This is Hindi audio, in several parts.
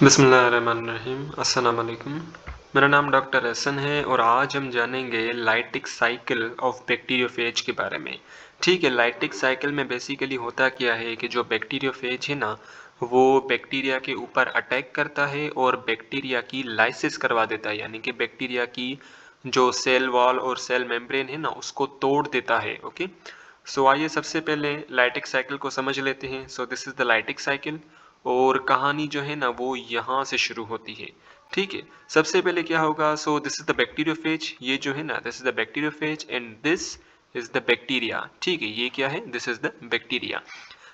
बिस्मिल्लाहिर्रहमानिर्रहीम अस्सलाम वालेकुम। मेरा नाम डॉक्टर एहसन है और आज हम जानेंगे लाइटिक साइकिल ऑफ बैक्टीरियोफेज के बारे में। ठीक है, लाइटिक साइकिल में बेसिकली होता क्या है कि जो बैक्टीरियोफेज है ना, वो बैक्टीरिया के ऊपर अटैक करता है और बैक्टीरिया की लाइसिस करवा देता है, यानी कि बैक्टीरिया की जो सेल वॉल और सेल मेम्ब्रेन है ना, उसको तोड़ देता है। ओके, सो आइए सबसे पहले लाइटिक साइकिल को समझ लेते हैं। सो this is the lytic cycle और कहानी जो है ना वो यहाँ से शुरू होती है। ठीक है, सबसे पहले क्या होगा, सो दिस इज द बैक्टीरियोफेज, ये जो है ना this is the bacteriophage and this is the bacteria. ठीक है, ये क्या है, दिस इज द बैक्टीरिया।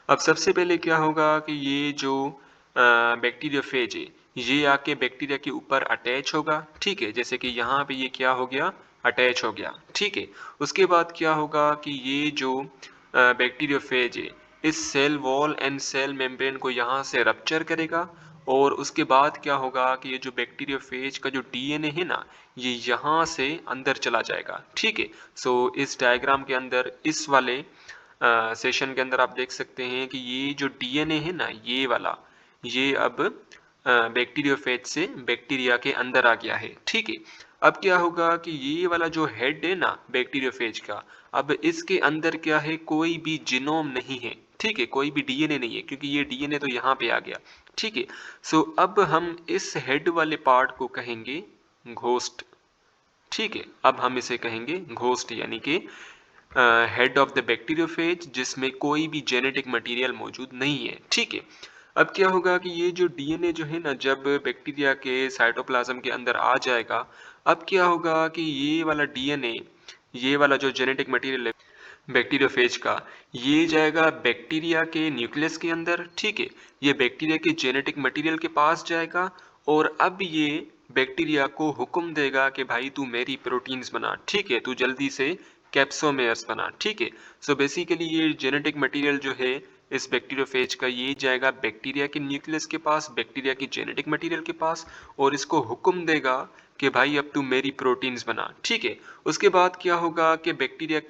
अब सबसे पहले क्या होगा कि ये जो बैक्टीरियोफेज है, ये आके बैक्टीरिया के ऊपर अटैच होगा। ठीक है, जैसे कि यहाँ पे ये क्या हो गया, अटैच हो गया। ठीक है, उसके बाद क्या होगा कि ये जो बैक्टीरियोफेज है, इस cell wall and cell membrane को यहाँ से रप्चर करेगा और उसके बाद क्या होगा कि ये जो बैक्टीरियोफेज का जो डीएनए है ना, ये यहाँ से अंदर चला जाएगा। ठीक है, सो इस डायग्राम के अंदर इस वाले सेशन के अंदर आप देख सकते हैं कि ये जो डीएनए है ना, ये वाला, ये अब बैक्टीरियोफेज से बैक्टीरिया के अंदर आ गया है। ठीक है, अब क्या होगा कि ये वाला जो हेड है ना बैक्टीरियोफेज का, अब इसके अंदर क्या है, कोई भी जीनोम नहीं है। ठीक है, कोई भी डीएनए नहीं है क्योंकि ये डीएनए तो यहाँ पे आ गया। ठीक है, सो अब हम इस हेड वाले पार्ट को कहेंगे घोस्ट। ठीक है, अब हम इसे कहेंगे घोस्ट, यानी कि हेड ऑफ द बैक्टीरियोफेज, जिसमें कोई भी जेनेटिक मटेरियल मौजूद नहीं है। ठीक है, अब क्या होगा कि ये जो डीएनए जो है ना, जब बैक्टीरिया के साइटोप्लाज्म के अंदर आ जाएगा, अब क्या होगा कि ये वाला डीएनए, ये वाला जो जेनेटिक मटेरियल है बैक्टीरियोफेज का, ये जाएगा बैक्टीरिया के न्यूक्लियस के अंदर। ठीक है, ये बैक्टीरिया के जेनेटिक मटेरियल के पास जाएगा और अब ये बैक्टीरिया को हुक्म देगा कि भाई तू मेरी प्रोटीन्स बना। ठीक है, तू जल्दी से कैप्सोमेयर्स बना। ठीक है, सो बेसिकली ये जेनेटिक मटेरियल जो है इस बैक्टीरियोफेज का, ये जाएगा बैक्टीरिया के न्यूक्लियस के पास, बैक्टीरिया की जेनेटिक मटेरियल के पास, और इसको हुक्म देगा कि भाई अब तू मेरी प्रोटीन्स बना। ठीक है, उसके बाद क्या होगा कि बैक्टीरिया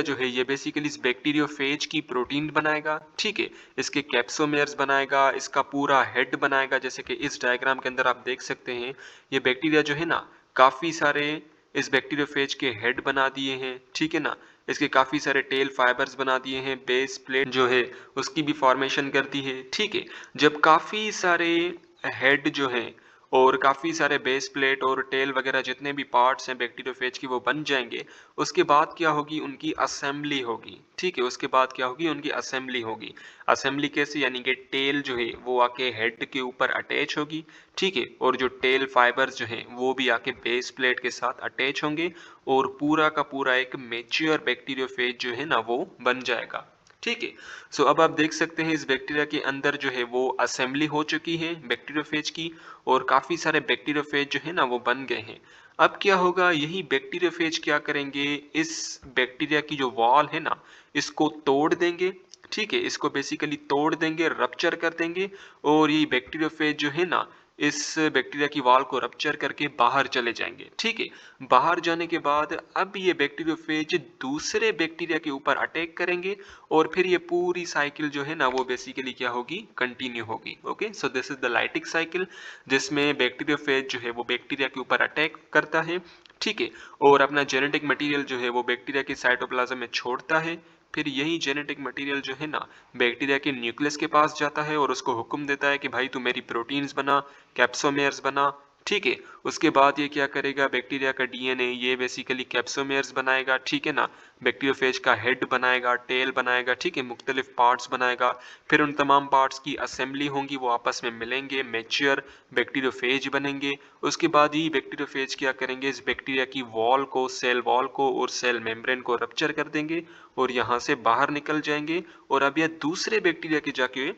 जो है ये बेसिकली इस बैक्टीरियोफेज की प्रोटीन बनाएगा। ठीक है, इसके कैप्सोमेयर्स बनाएगा, इसका पूरा हेड बनाएगा। जैसे कि इस डायग्राम के अंदर आप देख सकते हैं, ये बैक्टीरिया जो है ना, काफी सारे इस बैक्टीरियोफेज के हेड बना दिए हैं। ठीक है ना, इसके काफी सारे टेल फाइबर्स बना दिए हैं, बेस प्लेट जो है उसकी भी फॉर्मेशन कर दी है। ठीक है, जब काफी सारे हेड जो हैं और काफ़ी सारे बेस प्लेट और टेल वगैरह जितने भी पार्ट्स हैं बैक्टीरियोफेज की वो बन जाएंगे, उसके बाद क्या होगी, उनकी असेंबली होगी। ठीक है, उसके बाद क्या होगी, उनकी असेंबली होगी। असेंबली कैसे, यानी कि टेल जो है वो आके हेड के ऊपर अटैच होगी। ठीक है, और जो टेल फाइबर्स जो हैं वो भी आके बेस प्लेट के साथ अटैच होंगे और पूरा का पूरा एक मेच्योर बैक्टीरियोफेज जो है ना वो बन जाएगा। ठीक है, सो अब आप देख सकते हैं इस बैक्टीरिया के अंदर जो है वो असेंबली हो चुकी है बैक्टीरियोफेज की, और काफी सारे बैक्टीरियोफेज जो है ना वो बन गए हैं। अब क्या होगा, यही बैक्टीरियोफेज क्या करेंगे, इस बैक्टीरिया की जो वॉल है ना, इसको तोड़ देंगे। ठीक है, इसको बेसिकली तोड़ देंगे, रप्चर कर देंगे, और ये बैक्टीरियोफेज जो है ना, इस बैक्टीरिया की वॉल को रप्चर करके बाहर चले जाएंगे। ठीक है, बाहर जाने के बाद अब ये बैक्टीरियोफेज दूसरे बैक्टीरिया के ऊपर अटैक करेंगे और फिर ये पूरी साइकिल जो है ना वो बेसिकली क्या होगी, कंटिन्यू होगी। Okay, so this is the lytic cycle, जिसमें बैक्टीरियोफेज जो है वो बैक्टीरिया के ऊपर अटैक करता है। ठीक है, और अपना जेनेटिक मटेरियल जो है वो बैक्टीरिया के साइटोप्लाज्म में छोड़ता है। फिर यही जेनेटिक मटेरियल जो है ना बैक्टीरिया के न्यूक्लियस के पास जाता है और उसको हुक्म देता है कि भाई तू मेरी प्रोटीन्स बना, कैप्सोमेयर्स बना। ठीक है, उसके बाद ये क्या करेगा, बैक्टीरिया का डीएनए ये बेसिकली कैप्सोमेयर्स बनाएगा। ठीक है ना, बैक्टीरियोफेज का हेड बनाएगा, टेल बनाएगा। ठीक है, मुख्तलिफ पार्ट्स बनाएगा। फिर उन तमाम पार्ट्स की असेंबली होंगी, वो आपस में मिलेंगे, मेच्योर बैक्टीरियोफेज बनेंगे। उसके बाद ही बैक्टीरियोफेज क्या करेंगे, इस बैक्टीरिया की वॉल को, सेल वॉल को और सेल मेम्ब्रेन को रप्चर कर देंगे और यहाँ से बाहर निकल जाएंगे, और अब यह दूसरे बैक्टीरिया के जाके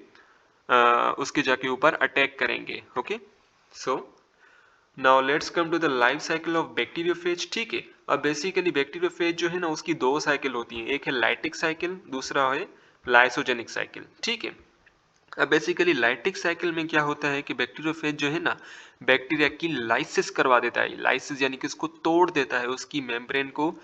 उसके जाके ऊपर अटैक करेंगे। Okay, so now let's come to the life cycle of bacteriophage. ठीक है, अब बेसिकली बैक्टीरियोफेज जो है ना उसकी दो साइकिल होती हैं, एक है लाइटिक साइकिल, दूसरा है लाइसोजेनिक साइकिल। ठीक है, अब बेसिकली लाइटिक साइकिल में क्या होता है कि बैक्टीरियोफेज जो है ना बैक्टीरिया की लाइसिस करवा देता है। लाइसिस यानी कि उसको तोड़ देता है, उसकी मेम्ब्रेन को,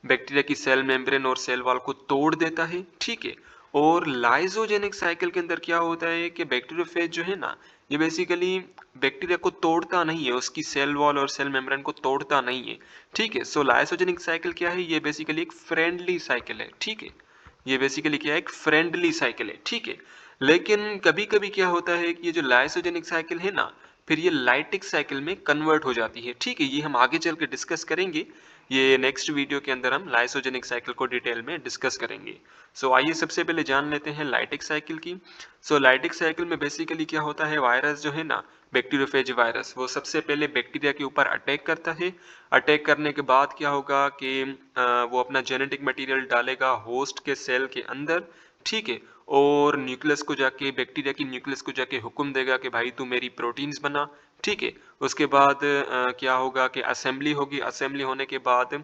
बैक्टीरिया की सेल मेम्ब्रेन और सेल वॉल को तोड़ देता है। ठीक है, और लाइसोजेनिक साइकिल के अंदर क्या होता है कि बैक्टीरियोफेज जो है ना ये बेसिकली बैक्टीरिया को तोड़ता नहीं है, उसकी सेल वॉल और सेल मेम्ब्रेन को तोड़ता नहीं है, ठीक है। सो लाइसोजेनिक साइकिल क्या है, ये बेसिकली एक फ्रेंडली साइकिल है, ठीक है। ये बेसिकली क्या है, एक फ्रेंडली साइकिल है, ठीक है। लेकिन कभी कभी क्या होता है कि ये जो लाइसोजेनिक साइकिल है ना, फिर ये लाइटिक साइकिल में कन्वर्ट हो जाती है, ठीक है। ये हम आगे चल के डिस्कस करेंगे, ये नेक्स्ट वीडियो के अंदर हम लाइसोजेनिक साइकिल को डिटेल में डिस्कस करेंगे। सो आइए सबसे पहले जान लेते हैं लाइटिक साइकिल की। सो लाइटिक साइकिल में बेसिकली क्या होता है, वायरस जो है ना, बैक्टीरियोफेज वायरस, वो सबसे पहले बैक्टीरिया के ऊपर अटैक करता है। अटैक करने के बाद क्या होगा कि वो अपना जेनेटिक मटेरियल डालेगा होस्ट के सेल के अंदर, ठीक है। और न्यूक्लियस को जाके, बैक्टीरिया की न्यूक्लियस को जाके हुक्म देगा कि भाई तू मेरी प्रोटीन्स बना, ठीक है। उसके बाद क्या होगा कि असेंबली होगी, असेंबली होने के बाद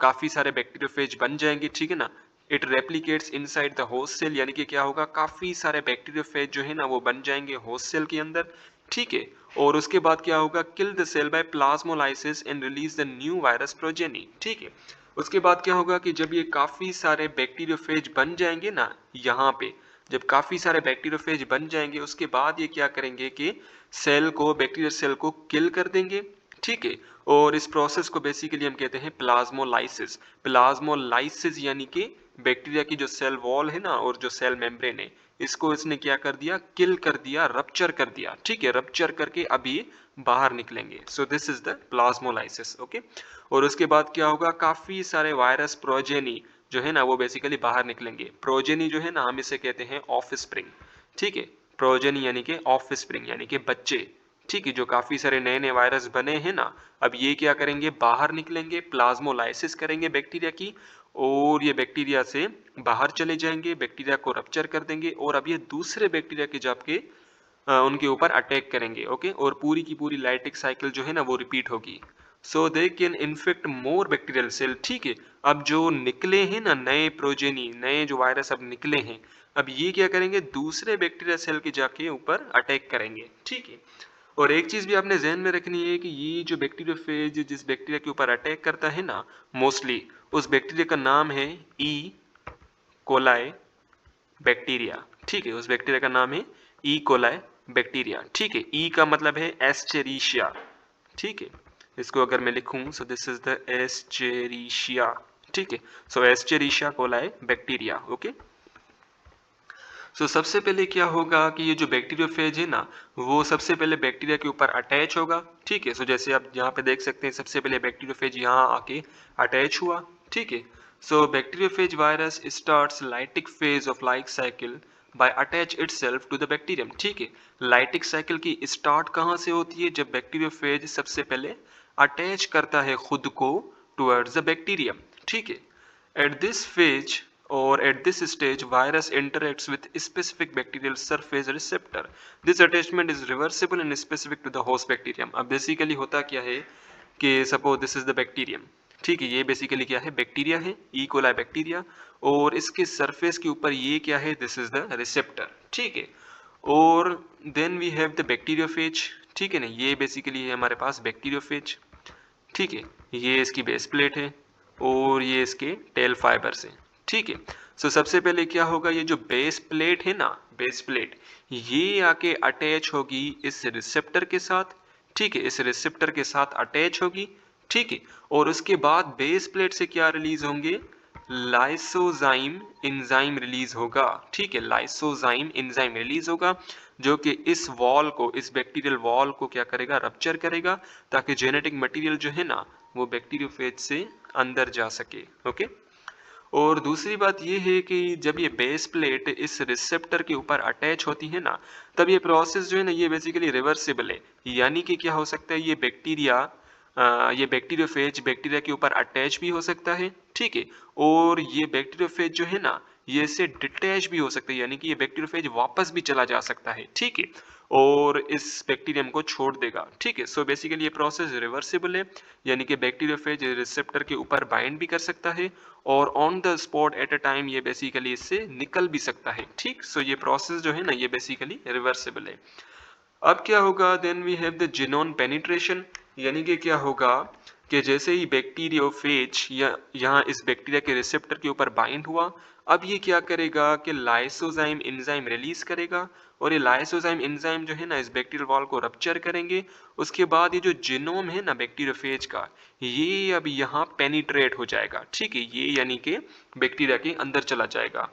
काफी सारे बैक्टीरियोफेज बन जाएंगे, ठीक है ना। It replicates inside the host cell, यानी कि क्या होगा, काफी सारे बैक्टीरियोफेज जो है ना वो बन जाएंगे होस्ट सेल के अंदर, ठीक है। और उसके बाद क्या होगा, kill the cell by plasmolysis and release the new virus progeny, ठीक है। उसके बाद क्या होगा कि जब ये काफी सारे बैक्टीरियोफेज बन जाएंगे ना, यहाँ पे जब काफी सारे बैक्टीरियोफेज बन जाएंगे, उसके बाद ये क्या करेंगे कि सेल को, बैक्टीरियल सेल को किल कर देंगे, ठीक है। और इस प्रोसेस को बेसिकली हम कहते हैं प्लाज्मोलाइसिस। प्लाज्मोलाइसिस यानी कि बैक्टीरिया की जो सेल वॉल है ना और जो सेल मेम्ब्रेन है, इसको इसने क्या कर दिया, किल कर दिया, रप्चर कर दिया, ठीक है। रप्चर करके अभी बाहर निकलेंगे। सो this is the plasmolysis, okay. और उसके बाद क्या होगा, काफी सारे वायरस प्रोजेनी जो है ना वो बेसिकली बाहर निकलेंगे। प्रोजेनी जो है ना, हम इसे कहते हैं ऑफ स्प्रिंग, ठीक है। प्रोजेनी यानी कि ऑफ स्प्रिंग यानी कि बच्चे, ठीक है। जो काफी सारे नए नए वायरस बने हैं ना, अब ये क्या करेंगे, बाहर निकलेंगे, प्लाज्मोलाइसिस करेंगे बैक्टीरिया की, और ये बैक्टीरिया से बाहर चले जाएंगे, बैक्टीरिया को रप्चर कर देंगे, और अब ये दूसरे बैक्टीरिया के जाके उनके ऊपर अटैक करेंगे, ओके। और पूरी की पूरी लाइटिक साइकिल जो है ना वो रिपीट होगी। So they can infect more bacterial cell, ठीक है। अब जो निकले हैं ना नए प्रोजेनी, नए जो वायरस अब निकले हैं, अब ये क्या करेंगे, दूसरे बैक्टीरिया सेल के जाके ऊपर अटैक करेंगे, ठीक है। और एक चीज भी आपने ध्यान में रखनी है कि ये जो बैक्टीरियोफेज जिस बैक्टीरिया के ऊपर अटैक करता है ना, मोस्टली उस बैक्टीरिया का नाम है ई कोलाई बैक्टीरिया, ठीक है। उस बैक्टीरिया का नाम है ई कोलाई बैक्टीरिया, ठीक है। ई का मतलब है एस्चेरिशिया, ठीक है। इसको अगर मैं लिखूं, सो दिस इज द एस्चेरिशिया, ठीक है। सो एस्चेरिशिया कोलाई बैक्टीरिया, ओके। सबसे पहले क्या होगा कि ये जो बैक्टीरियोफेज है ना, वो सबसे पहले बैक्टीरिया के ऊपर अटैच होगा, ठीक है। जैसे आप यहाँ पे देख सकते हैं, सबसे पहले बैक्टीरियोफेज यहाँ आके अटैच हुआ, ठीक है। Bacteriophage virus starts lytic phase of life cycle by attach itself to the bacterium, ठीक है। लाइटिक साइकिल की स्टार्ट कहाँ से होती है, जब बैक्टीरियोफेज सबसे पहले अटैच करता है खुद को टुवर्ड्स द बैक्टीरियम, ठीक है। At this phase or at this stage, virus interacts with specific bacterial surface receptor. This attachment is reversible and specific to the host bacterium. अब बेसिकली होता क्या है कि suppose this is the bacterium, ठीक है। ये बेसिकली क्या है, बैक्टीरिया है, ई कोलाई बैक्टीरिया, और इसके सरफेस के ऊपर ये क्या है, दिस इज द रिसेप्टर, ठीक है। और then we have the bacteriophage, ठीक है ना। ये बेसिकली है हमारे पास बैक्टीरियोफेज, ठीक है। ये इसकी बेस प्लेट है और ये इसके टेल फाइबर्स हैं, ठीक है। सबसे पहले क्या होगा, ये जो बेस प्लेट है ना, बेस प्लेट ये आके अटैच होगी इस रिसेप्टर के साथ, ठीक है। इस रिसेप्टर के साथ अटैच होगी, ठीक है। और उसके बाद बेस प्लेट से क्या रिलीज होंगे, लाइसोजाइम एंजाइम रिलीज होगा, ठीक है। लाइसोजाइम एंजाइम रिलीज होगा, जो कि इस वॉल को, इस बैक्टीरियल वॉल को क्या करेगा, रप्चर करेगा, ताकि जेनेटिक मटेरियल जो है ना वो बैक्टीरियोफेज से अंदर जा सके, ओके। और दूसरी बात ये है कि जब ये बेस प्लेट इस रिसेप्टर के ऊपर अटैच होती है ना, तब ये प्रोसेस जो है ना ये बेसिकली रिवर्सिबल है। यानी कि क्या हो सकता है, ये बैक्टीरिया, ये बैक्टीरियोफेज बैक्टीरिया के ऊपर अटैच भी हो सकता है, ठीक है। और ये बैक्टीरियोफेज जो है ना, ये इससे डिटैच भी हो सकता है, यानी कि ये बैक्टीरियोफेज वापस भी चला जा सकता है, ठीक है। और इस बैक्टीरियम को छोड़ देगा, ठीक है। बेसिकली ये प्रोसेस रिवर्सिबल है, यानी कि बैक्टीरियोफेज रिसेप्टर के ऊपर बाइंड भी कर सकता है, और on the spot at a time ये बेसिकली इससे निकल भी सकता है, ठीक। ये प्रोसेस जो है ना ये बेसिकली रिवर्सिबल है। अब क्या होगा, then we have the genome penetration, यानी कि क्या होगा कि जैसे ही बैक्टीरियोफेज या यहाँ इस बैक्टीरिया के रिसेप्टर के ऊपर बाइंड हुआ, अब ये क्या करेगा कि लाइसोजाइम एंजाइम रिलीज करेगा और ये लाइसोजाइम एंजाइम जो है ना इस बैक्टीरियल वॉल को रप्चर करेंगे। उसके बाद ये जो जीनोम है ना बैक्टीरियोफेज का, ये अब यहाँ पेनिट्रेट हो जाएगा, ठीक है, ये यानी कि बैक्टीरिया के अंदर चला जाएगा।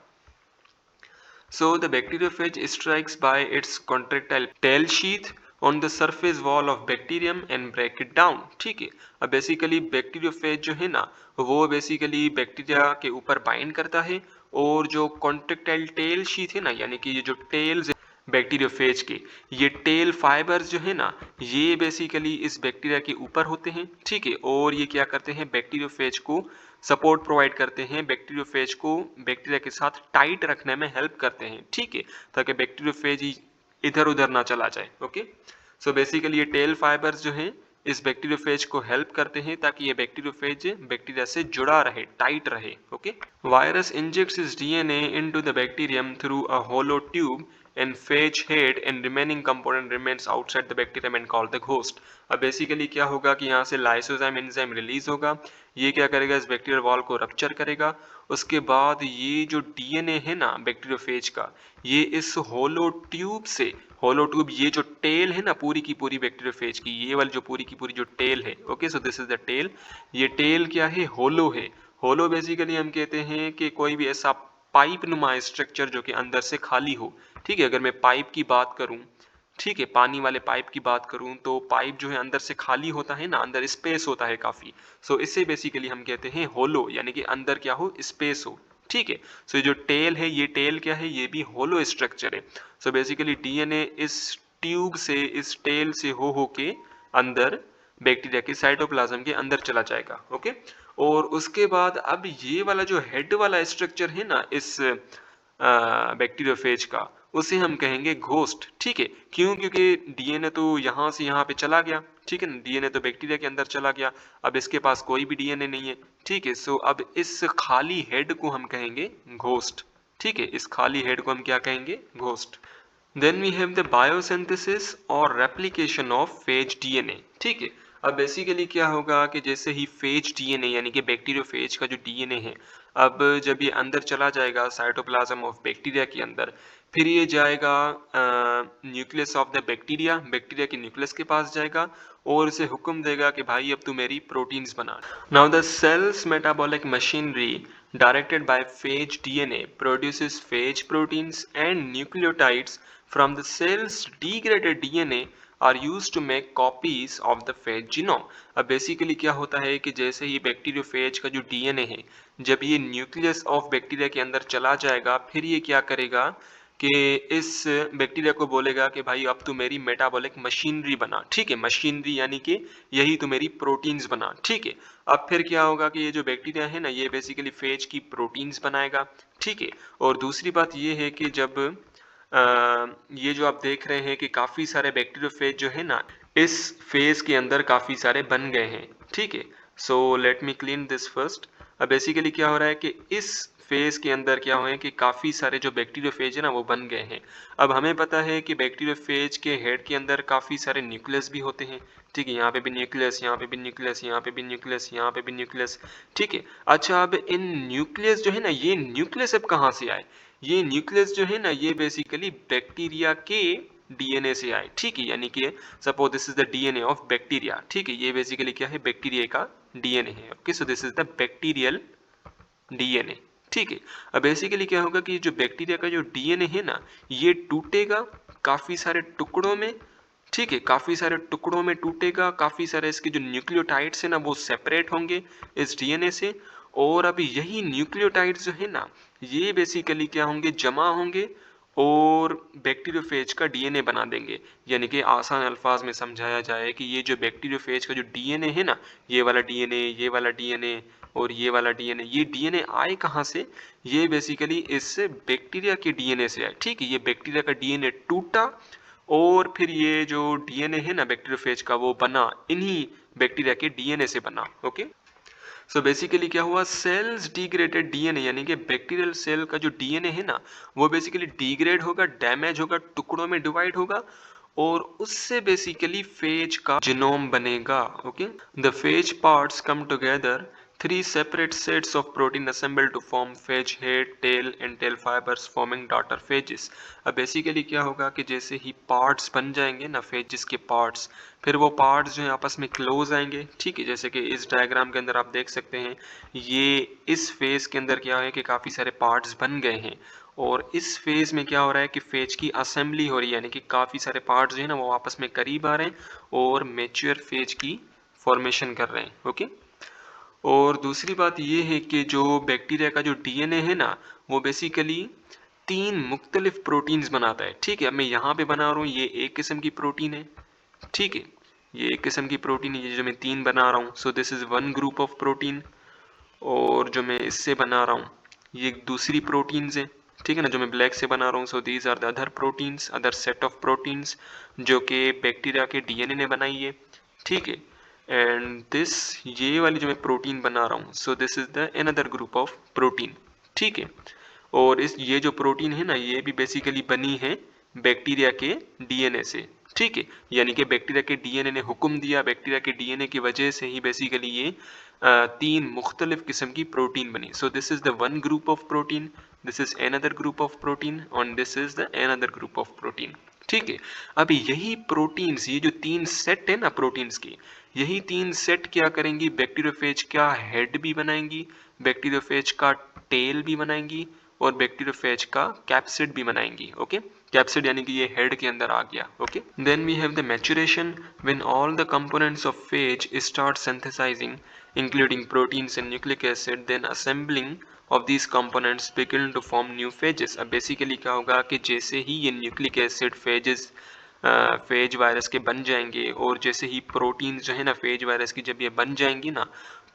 So the bacteriophage strikes by its contractile tail sheath on the surface wall of bacterium and break it down। ठीक है, अब बेसिकली बैक्टीरियोफेज जो है ना वो बेसिकली बैक्टीरिया के ऊपर बाइंड करता है और जो कॉन्ट्रेक्टाइल टेल शीथ है ना यानी कि ये जो टेल्स बैक्टीरियोफेज के, ये टेल फाइबर्स जो है ना ये बेसिकली इस बैक्टीरिया के ऊपर होते हैं, ठीक है, और ये क्या करते हैं बैक्टीरियोफेज को सपोर्ट प्रोवाइड करते हैं, बैक्टीरियोफेज को बैक्टीरिया के साथ टाइट रखने में हेल्प करते हैं, ठीक है, ताकि बैक्टीरियोफेज इधर उधर ना चला जाए। ओके, सो बेसिकली ये टेल फाइबर्स जो हैं इस बैक्टीरियोफेज को हेल्प करते हैं ताकि ये बैक्टीरियोफेज बैक्टीरिया से जुड़ा रहे, टाइट रहे। Okay, virus injects its DNA into the bacterium through a hollow tube and phage head and remaining component remains outside the bacterium and called the host। अब बेसिकली क्या होगा कि यहाँ से लाइसोजाइम एंजाइम रिलीज होगा, ये क्या करेगा इस बैक्टीरियल वॉल को रप्चर करेगा। उसके बाद ये जो डीएनए है ना बैक्टीरियोफेज का, ये इस होलो ट्यूब से, होलो ट्यूब ये जो टेल है ना पूरी की पूरी बैक्टीरियोफेज की, ये वाली जो पूरी की पूरी जो टेल है, okay, so this is the tail. ये टेल क्या है, होलो है। होलो बेसिकली हम कहते हैं कि कोई भी ऐसा पाइप नुमा स्ट्रक्चर जो कि अंदर से खाली हो, ठीक है। अगर मैं पाइप की बात करूं, ठीक है, पानी वाले पाइप की बात करूं तो पाइप जो है अंदर से खाली होता है ना, अंदर स्पेस होता है काफी, सो इससे बेसिकली हम कहते हैं होलो, यानी कि अंदर क्या हो, स्पेस हो, ठीक है। सो ये जो टेल है, ये टेल क्या है, ये भी होलो स्ट्रक्चर है। सो बेसिकली डीएनए इस ट्यूब से, इस टेल से हो के अंदर बैक्टीरिया के साइटोप्लाज्म के अंदर चला जाएगा। ओके, और उसके बाद अब ये वाला जो हेड वाला स्ट्रक्चर है ना इस बैक्टीरियोफेज का, उसे हम कहेंगे घोस्ट, ठीक है। क्यों? क्योंकि डीएनए तो यहाँ से यहाँ पे चला गया, ठीक है ना, डीएनए तो बैक्टीरिया के अंदर चला गया, अब इसके पास कोई भी डीएनए नहीं है, ठीक है। सो अब इस खाली हेड को हम कहेंगे घोस्ट, ठीक है, इस खाली हेड को हम क्या कहेंगे, ghost. Then we have the biosynthesis और रेप्लिकेशन ऑफ फेज डीएनए, ठीक है। अब बेसिकली क्या होगा कि जैसे ही फेज डीएनए यानी कि बैक्टीरियोफेज का जो डीएनए है, अब जब ये अंदर चला जाएगा साइटोप्लाज्म ऑफ बैक्टीरिया के अंदर, फिर ये जाएगा nucleus of the bacteria, bacteria के न्यूक्लियस के पास जाएगा और इसे हुक्म देगा कि भाई अब तू मेरी प्रोटीन्स बना। Now the cell's metabolic machinery directed by phage DNA produces phage proteins and nucleotides from the cell's degraded DNA are used to make copies of the phage genome। अब बेसिकली क्या होता है कि जैसे ही बैक्टीरियोफेज का जो डीएनए है, जब ये न्यूक्लियस ऑफ बैक्टीरिया के अंदर चला जाएगा, फिर ये क्या करेगा कि इस बैक्टीरिया को बोलेगा कि भाई अब तू मेरी मेटाबॉलिक मशीनरी बना, ठीक है, मशीनरी यानी कि यही तू मेरी प्रोटीन्स बना, ठीक है। अब फिर क्या होगा कि ये जो बैक्टीरिया है ना ये बेसिकली फेज की प्रोटीन्स बनाएगा, ठीक है। और दूसरी बात ये है कि जब ये जो आप देख रहे हैं कि काफी सारे बैक्टीरियोफेज जो है ना इस फेज के अंदर काफी सारे बन गए हैं, ठीक है। So let me clean this first. अब बेसिकली क्या हो रहा है कि इस फेज के अंदर क्या हुए कि काफी सारे जो बैक्टीरियोफेज है ना वो बन गए हैं। अब हमें पता है कि बैक्टीरियोफेज के हेड के अंदर काफी सारे न्यूक्लियस भी होते हैं, ठीक है, यहाँ पे भी न्यूक्लियस, यहाँ पे भी न्यूक्लियस, यहाँ पे भी न्यूक्लियस, यहाँ पे भी न्यूक्लियस, ठीक है। अच्छा, अब इन न्यूक्लियस जो है ना, ये न्यूक्लियस अब कहाँ से आए, ये न्यूक्लियस जो है ना ये बेसिकली बैक्टीरिया के डीएनए से आए, ठीक है, यानी कि suppose this is the DNA of bacteria, ठीक है, ये बेसिकली क्या है, बैक्टीरिया का डीएनए है। Okay, so this is the bacterial DNA, ठीक है। अब बेसिकली क्या होगा कि जो बैक्टीरिया का जो डीएनए है ना ये टूटेगा काफी सारे टुकड़ों में, ठीक है, काफी सारे टुकड़ों में टूटेगा, काफी सारे इसके जो न्यूक्लियोटाइड्स है ना वो सेपरेट होंगे इस डीएनए से, और अभी यही न्यूक्लियोटाइड्स जो है ना ये बेसिकली क्या होंगे, जमा होंगे और बैक्टीरियोफेज का डीएनए बना देंगे। यानी कि आसान अल्फाज में समझाया जाए कि ये जो बैक्टीरियोफेज का जो डीएनए है ना, ये वाला डीएनए, ये वाला डीएनए और ये वाला डीएनए, ये डीएनए आए कहाँ से, ये बेसिकली इस बैक्टीरिया के डीएनए से आए, ठीक है। ये बैक्टीरिया का डीएनए टूटा और फिर ये जो डीएनए है ना बैक्टीरियोफेज का वो बना इन्हीं बैक्टीरिया के डीएनए से बना। ओके, सो बेसिकली क्या हुआ, सेल्स डिग्रेडेड डीएनए यानी कि बैक्टीरियल सेल का जो डीएनए है ना वो बेसिकली डिग्रेड होगा, डैमेज होगा, टुकड़ों में डिवाइड होगा और उससे बेसिकली फेज का जीनोम बनेगा। Okay, the phase parts come together, three separate sets of protein assembled to form phage head, tail and tail fibers forming daughter phages। अब बेसिकली क्या होगा कि जैसे ही पार्ट्स बन जाएंगे ना फेजेस के पार्ट्स, फिर वो पार्ट्स जो है आपस में क्लोज आएंगे। ठीक है, जैसे कि इस डायग्राम के अंदर आप देख सकते हैं, ये इस फेज के अंदर क्या है कि काफ़ी सारे पार्ट्स बन गए हैं, और इस फेज में क्या हो रहा है कि फेज की असेंबली हो रही है, यानी कि काफ़ी सारे पार्ट्स जो है ना वो आपस में करीब आ रहे हैं और मैच्योर फेज की फॉर्मेशन कर रहे हैं। ओके, और दूसरी बात ये है कि जो बैक्टीरिया का जो डीएनए है ना, वो बेसिकली 3 मुख्तलिफ प्रोटीन्स बनाता है। ठीक है, अब मैं यहाँ पे बना रहा हूँ, ये एक किस्म की प्रोटीन है। ठीक है, ये एक किस्म की प्रोटीन है, ये जो मैं 3 बना रहा हूँ, सो this is one group of protein. और जो मैं इससे बना रहा हूँ, ये दूसरी प्रोटीन्स है। ठीक है ना, जो मैं ब्लैक से बना रहा हूँ, so these are the other proteins, other set of proteins जो कि बैक्टीरिया के डीएनए ने बनाई है। ठीक है, एंड दिस, ये वाली जो मैं प्रोटीन बना रहा हूँ, सो this is the another group of protein. ठीक है, और इस ये जो प्रोटीन है ना, ये भी बेसिकली बनी है बैक्टीरिया के डीएनए से। ठीक है, यानी कि बैक्टीरिया के डीएनए ने हुक्म दिया, बैक्टीरिया के डीएनए की वजह से ही बेसिकली ये 3 मुख्तलिफ किस्म की प्रोटीन बनी। So this is the one group of protein, this is another group of protein और this is the another group of protein. ठीक है, अब यही प्रोटीन्स, ये जो 3 सेट है ना प्रोटीन्स की, यही 3 सेट क्या करेंगी, बैक्टीरियोफेज का हेड भी बनाएंगी, बैक्टीरियोफेज का टेल भी बनाएंगी और बैक्टीरियोफेज का कैप्सिड भी बनाएंगी। ओके, कैप्सिड यानी कि ये हेड के अंदर आ गया। Okay, then we have the maturation, when all the components of phage start synthesising including proteins and nucleic acid, then assembling of these components begin to form new phages। अब बेसिकली क्या होगा कि जैसे ही ये nucleic acid phages phage virus के बन जाएंगे, और जैसे ही प्रोटीन्स जो है ना फेज वायरस की जब ये बन जाएंगी ना,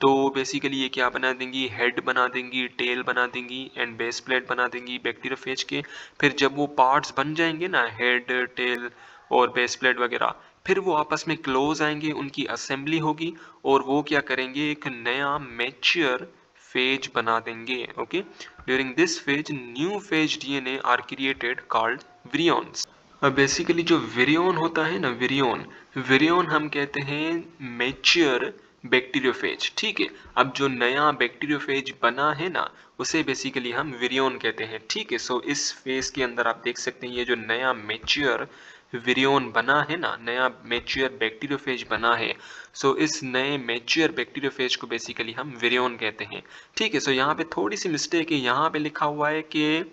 तो बेसिकली ये क्या बना देंगी, हेड बना देंगी, टेल बना देंगी एंड बेस प्लेट बना देंगी बैक्टीरियोफेज के। फिर जब वो पार्ट्स बन जाएंगे ना, हेड, टेल और बेस प्लेट वगैरह, फिर वो आपस में क्लोज आएंगे, उनकी असेंबली होगी और वो क्या करेंगे, एक नया मैच्योर फेज बना देंगे। Okay, during this phase new phage DNA are created called virions. अब बेसिकली जो विरियन होता है ना, विरियन हम कहते हैं मैच्योर बैक्टीरियोफेज। ठीक है, अब जो नया बैक्टीरियोफेज बना है ना, उसे बेसिकली हम विरियन कहते हैं। ठीक है, सो इस फेज के अंदर आप देख सकते हैं ये जो नया मैच्योर विरियन बना है ना, नया मैच्योर बैक्टीरियोफेज बना है, सो इस नए मैच्योर बैक्टीरियोफेज को बेसिकली हम विरियन कहते हैं। ठीक है, सो यहाँ पे थोड़ी सी मिस्टेक है, यहाँ पे लिखा हुआ है कि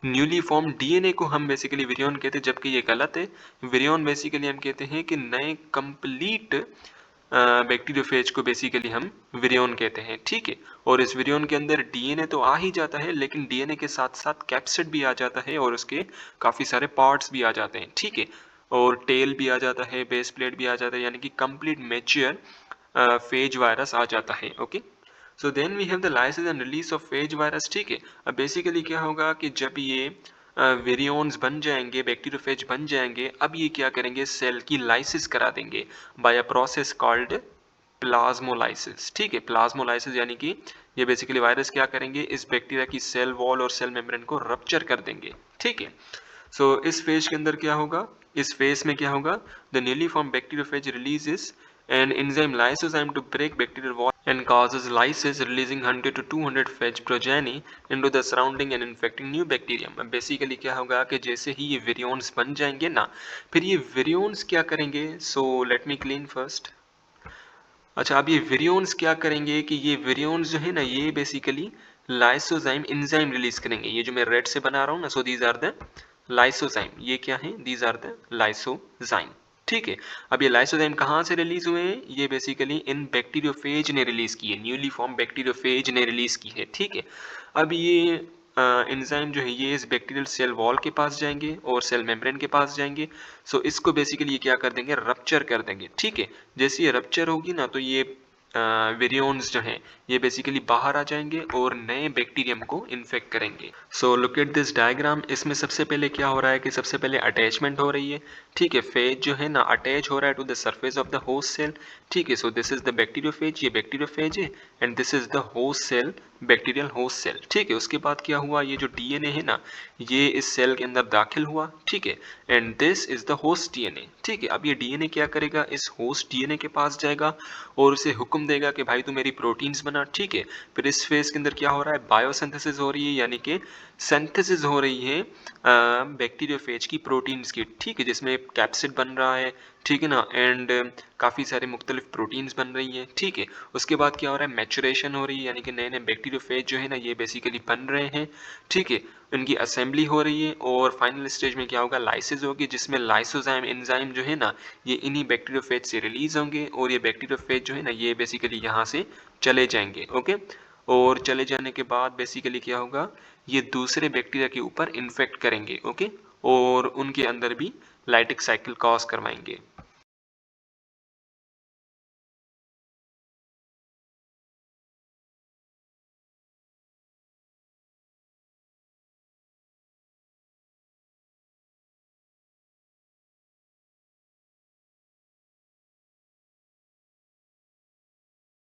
न्यूली फॉर्म डीएनए को हम बेसिकली विरियन कहते हैं, जबकि ये गलत है। विरियन बेसिकली हम कहते हैं कि नए कंप्लीट बैक्टीरियोफेज को बेसिकली हम विरियन कहते हैं। ठीक है, और इस विरियन के अंदर डीएनए तो आ ही जाता है, लेकिन डीएनए के साथ साथ कैप्सिड भी आ जाता है और उसके काफ़ी सारे पार्ट्स भी आ जाते हैं। ठीक है, और टेल भी आ जाता है, बेस प्लेट भी आ जाता है, यानी कि कंप्लीट मैच्योर फेज वायरस आ जाता है। Okay, so then we have the lysis and release of phage virus. ठीक है, अब बेसिकली क्या होगा कि जब ये वेरियंस बन जाएंगे, बैक्टीरियोफेज बन जाएंगे, अब ये क्या करेंगे, सेल की लाइसिस करा देंगे by a process called plasmolysis. ठीक है, प्लाज्मोलाइसिस यानी कि ये बेसिकली वायरस क्या करेंगे, इस बैक्टीरिया की सेल वॉल और सेल मेम्ब्रेन को रप्चर कर देंगे। ठीक है, सो इस फेज के अंदर क्या होगा, इस फेज में क्या होगा, the newly form bacteriophage releases an enzyme lysozyme to break bacterial wall and causes lysis, releasing 100 to 200 phage progeny into the surrounding and infecting new bacterium। अब बेसिकली क्या होगा कि जैसे ही ये विरियंस बन जाएंगे ना, फिर ये विरियंस क्या करेंगे, so let me clean first. अच्छा, अब ये विरियंस क्या करेंगे कि ये विरियंस जो है ना, ये बेसिकली लाइसोजाइम एंजाइम रिलीज करेंगे। ये जो मैं रेड से बना रहा हूँ ना, so these are the lysozyme, ये क्या है, दीज आर द लाइसोजाइम। ठीक है, अब ये लाइसोजाइम कहाँ से रिलीज हुए हैं, ये बेसिकली इन बैक्टीरियोफेज ने रिलीज की है, न्यूली फॉर्म बैक्टीरियोफेज ने रिलीज की है। ठीक है, अब ये एंजाइम जो है ये इस बैक्टीरियल सेल वॉल के पास जाएंगे और सेल मेम्ब्रेन के पास जाएंगे। सो इसको बेसिकली ये क्या कर देंगे, रप्चर कर देंगे। ठीक है, जैसे ये रप्चर होगी ना, तो ये वेरियंस जो हैं ये बेसिकली बाहर आ जाएंगे और नए बैक्टीरियम को इन्फेक्ट करेंगे। So look at this diagram, इसमें सबसे पहले क्या हो रहा है कि सबसे पहले अटैचमेंट हो रही है। ठीक है, फेज जो है ना अटैच हो रहा है to the surface of the host cell. ठीक है, so this is the bacteriophage, ये बैक्टीरियोफेज है and this is the host cell bacterial host cell, ठीक है। उसके बाद क्या हुआ, ये जो डीएनए है ना, ये इस सेल के अंदर दाखिल हुआ, ठीक है। And this is the host DNA, ठीक है। अब ये डीएनए क्या करेगा, इस होस्ट डीएनए के पास जाएगा और उसे हुक्म देगा कि भाई तू मेरी प्रोटीन्स बना, ठीक है। फिर इस फेज के अंदर क्या हो रहा है, बायोसिंथेसिस हो रही है, यानी कि सिंथेसिस हो रही है बैक्टीरियोफेज की प्रोटीन्स की, ठीक है, जिसमें कैप्सिड बन रहा है, ठीक है ना। एंड काफ़ी सारे मुख्तलिफ प्रोटीन्स बन रही हैं, ठीक है। उसके बाद क्या हो रहा है, मैचुरेशन हो रही है, यानी कि नए नए बैक्टीरियोफेज जो है ना ये बेसिकली बन रहे हैं, ठीक है। उनकी असेंबली हो रही है और फाइनल स्टेज में क्या होगा, लाइसिस होगी, जिसमें लाइसोजाइम एंजाइम जो है ना ये इन्हीं बैक्टीरियोफेज से रिलीज होंगे और ये बैक्टीरियोफेज जो है ना ये बेसिकली यहाँ से चले जाएंगे, ओके। और चले जाने के बाद बेसिकली क्या होगा, ये दूसरे बैक्टीरिया के ऊपर इन्फेक्ट करेंगे, ओके, और उनके अंदर भी लाइटिक साइकिल कॉज करवाएंगे।